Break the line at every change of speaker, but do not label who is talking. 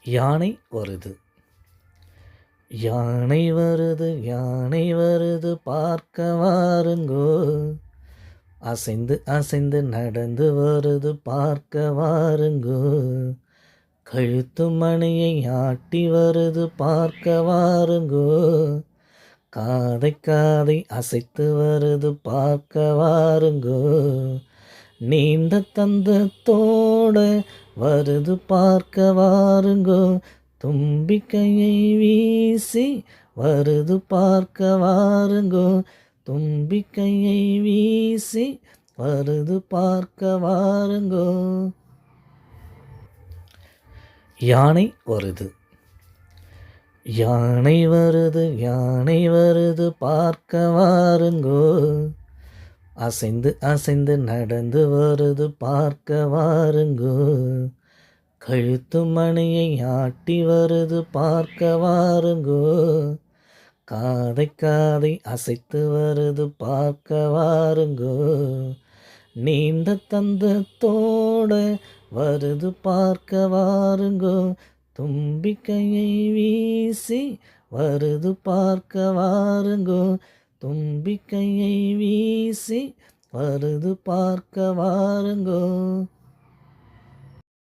யானை வருது யானை வருது யானை வருது பார்க்க வாருங்கோ. அசைந்து அசைந்து நடந்து வருது பார்க்க வாருங்கோ. கழுத்து மணியை ஆட்டி வருது பார்க்க வாருங்கோ. காதை காதை அசைத்து வருது பார்க்க வாருங்கோ. நீண்ட தந்தத்தோட வருது பார்க்க வாருங்கோ. தும்பிக்கையை வீசி வருது பார்க்க வாருங்கோ. தும்பிக்கையை வீசி வருது பார்க்க வாருங்கோ. யானை வருது யானை வருது யானை வருது பார்க்க வாருங்கோ. அசைந்து அசைந்து நடந்து வருது பார்க்க வாருங்கோ. கழுத்து மணியை ஆட்டி வருது பார்க்க வாருங்கோ. காதை காதை அசைத்து வருது பார்க்க வாருங்கோ. நீண்ட தந்தத்தோட வருது பார்க்க வாருங்கோ. தும்பிக்கையை வீசி வருது பார்க்க வாருங்கோ. தும்பிக்கையை வீசி வருது பார்க்க வாருங்கோ.